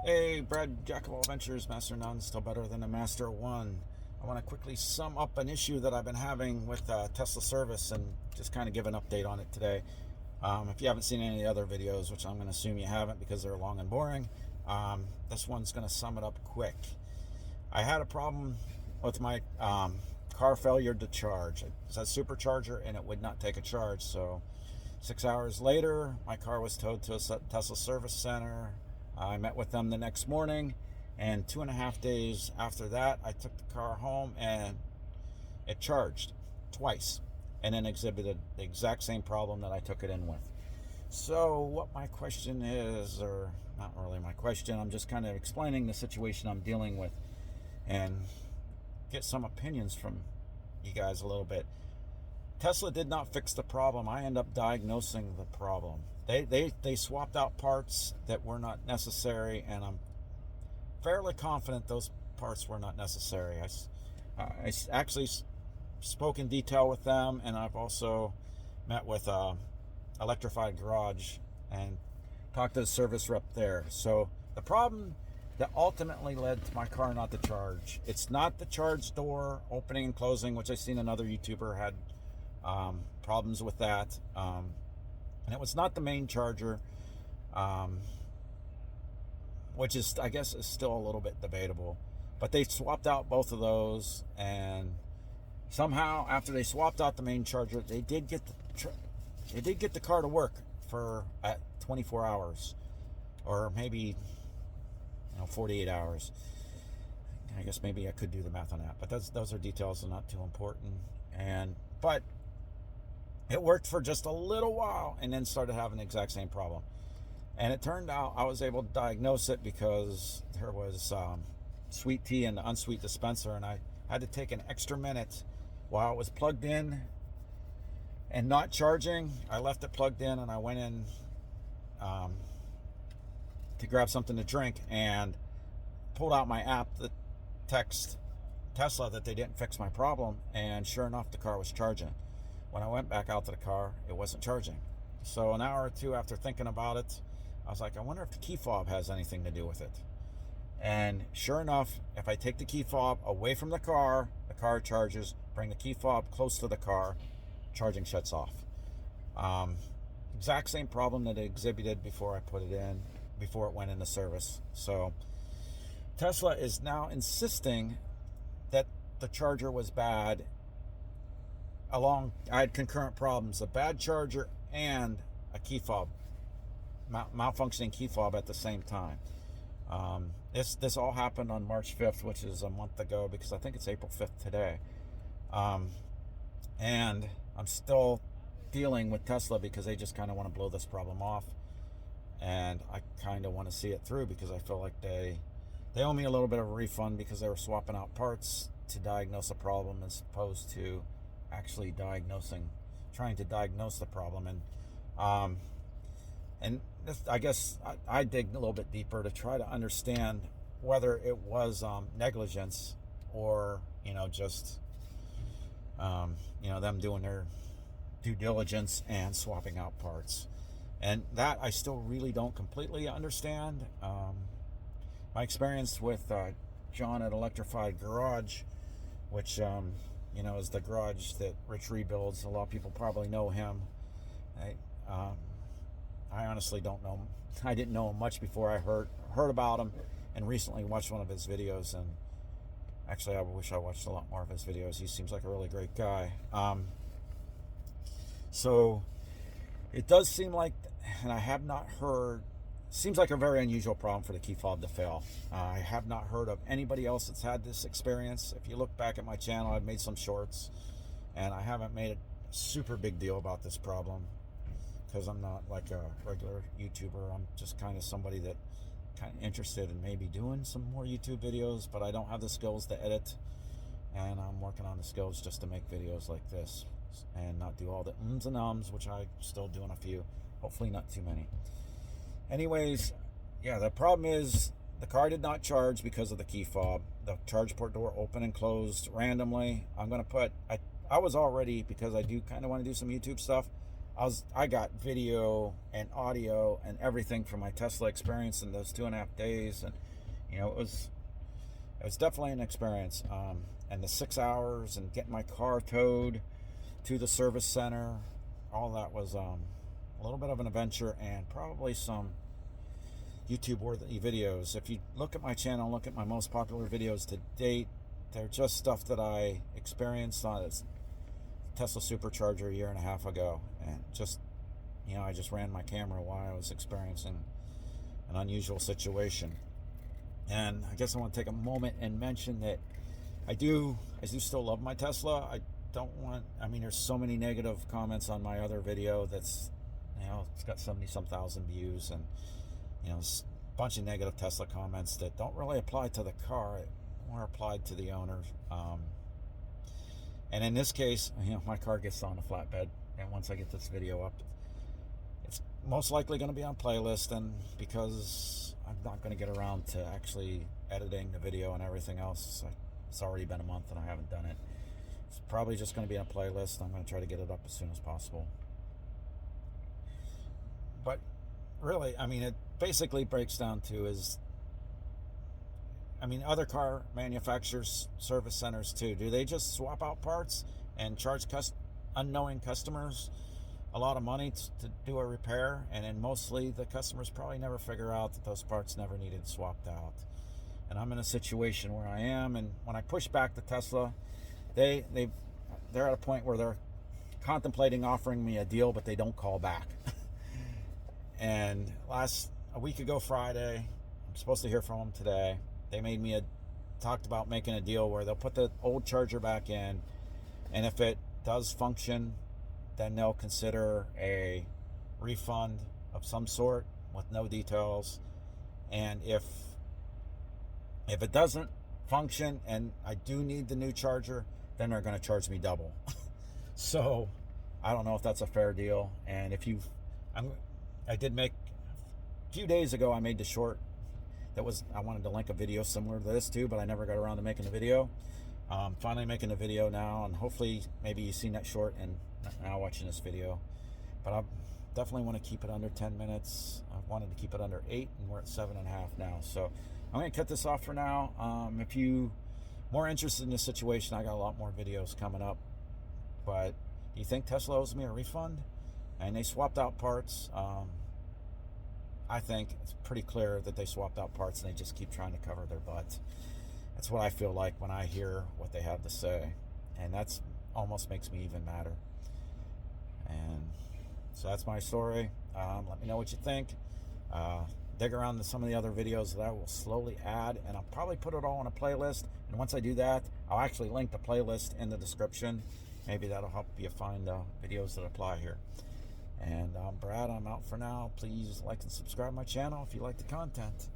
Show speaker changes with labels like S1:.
S1: Hey, Brad, Jack of all ventures, master of none, still better than a master of one. I want to quickly sum up an issue that I've been having with Tesla service and just kind of give an update on it today. If you haven't seen any other videos, which I'm going to assume you haven't because they're long and boring, this one's going to sum it up quick. I had a problem with my car failure to charge. It said supercharger and it would not take a charge. So 6 hours later, my car was towed to a Tesla service center. I met with them the next morning, and 2.5 days after that, I took the car home and it charged twice and then exhibited the exact same problem that I took it in with. So what my question is, or not really my question, I'm just kind of explaining the situation I'm dealing with and get some opinions from you guys a little bit. Tesla did not fix the problem. I end up diagnosing the problem. They swapped out parts that were not necessary, and I'm fairly confident those parts were not necessary. I actually spoke in detail with them, and I've also met with Electrified Garage and talked to the service rep there. So the problem that ultimately led to my car not to charge, it's not the charge door opening and closing, which I've seen another YouTuber had problems with that. And it was not the main charger, which is, I guess, is still a little bit debatable. But they swapped out both of those, and somehow after they swapped out the main charger, they did get the car to work for 24 hours, or maybe 48 hours. I guess maybe I could do the math on that, but those are details and not too important. But it worked for just a little while and then started having the exact same problem. And it turned out I was able to diagnose it because there was sweet tea in the unsweet dispenser, and I had to take an extra minute while it was plugged in and not charging. I left it plugged in and I went in to grab something to drink and pulled out my app that text Tesla that they didn't fix my problem, and sure enough, the car was charging. When I went back out to the car, it wasn't charging. So an hour or two after thinking about it, I was like, I wonder if the key fob has anything to do with it. And sure enough, if I take the key fob away from the car charges. Bring the key fob close to the car, charging shuts off. Exact same problem that it exhibited before I put it in, before it went into service. So Tesla is now insisting that the charger was bad. I had concurrent problems, a bad charger and a key fob, malfunctioning key fob at the same time. This all happened on March 5th, which is a month ago, because I think it's April 5th today. And I'm still dealing with Tesla because they just kind of want to blow this problem off. And I kind of want to see it through because I feel like they owe me a little bit of a refund because they were swapping out parts to diagnose a problem as opposed to actually trying to diagnose the problem. And this, I guess I dig a little bit deeper to try to understand whether it was negligence or just them doing their due diligence and swapping out parts. And that I still really don't completely understand. My experience with John at Electrified Garage, which is the garage that Rich rebuilds. A lot of people probably know him. I honestly don't know. I didn't know him much before I heard about him, and recently watched one of his videos. And actually, I wish I watched a lot more of his videos. He seems like a really great guy. So it does seem like, and I have not heard. Seems like a very unusual problem for the key fob to fail. I have not heard of anybody else that's had this experience. If you look back at my channel, I've made some shorts, and I haven't made a super big deal about this problem because I'm not like a regular YouTuber. I'm just kind of somebody that kind of interested in maybe doing some more YouTube videos, but I don't have the skills to edit, and I'm working on the skills just to make videos like this and not do all the ums and ums, which I'm still doing a few, hopefully not too many. Anyways, yeah, the problem is the car did not charge because of the key fob. The charge port door opened and closed randomly. I'm going to put, I was already, because I do kind of want to do some YouTube stuff, I got video and audio and everything from my Tesla experience in those 2.5 days, and it was definitely an experience. And the 6 hours and getting my car towed to the service center, all that was a little bit of an adventure, and probably some YouTube worthy videos. If you look at my channel, look at my most popular videos to date, they're just stuff that I experienced on this Tesla Supercharger 1.5 years ago, and just I just ran my camera while I was experiencing an unusual situation. And I guess I want to take a moment and mention that I do still love my Tesla. There's so many negative comments on my other video that's it's got 70-some thousand views, and a bunch of negative Tesla comments that don't really apply to the car, more applied to the owner. And in this case, my car gets on a flatbed, and once I get this video up, it's most likely going to be on playlist, and because I'm not going to get around to actually editing the video and everything else, it's already been a month and I haven't done it. It's probably just going to be on a playlist. I'm going to try to get it up as soon as possible. But really, it basically breaks down to other car manufacturers, service centers too, do they just swap out parts and charge unknowing customers a lot of money to do a repair, and then mostly the customers probably never figure out that those parts never needed swapped out? And I'm in a situation where I am, and when I push back the Tesla, they're at a point where they're contemplating offering me a deal, but they don't call back. And a week ago Friday, I'm supposed to hear from them today. They talked about making a deal where they'll put the old charger back in, and if it does function, then they'll consider a refund of some sort with no details. And if it doesn't function and I do need the new charger, then they're going to charge me double. So I don't know if that's a fair deal. And I did make a few days ago, I made the short I wanted to link a video similar to this too, but I never got around to making the video. Finally making a video now, and hopefully maybe you've seen that short and now watching this video. But I definitely want to keep it under 10 minutes. I wanted to keep it under 8, and we're at 7.5 now. So I'm going to cut this off for now. If you more interested in this situation, I got a lot more videos coming up. But do you think Tesla owes me a refund? And they swapped out parts. I think it's pretty clear that they swapped out parts and they just keep trying to cover their butts. That's what I feel like when I hear what they have to say. And that's almost makes me even madder. And so that's my story. Let me know what you think. Dig around to some of the other videos that I will slowly add, and I'll probably put it all on a playlist. And once I do that, I'll actually link the playlist in the description. Maybe that'll help you find videos that apply here. And I'm Brad. I'm out for now. Please like and subscribe my channel if you like the content.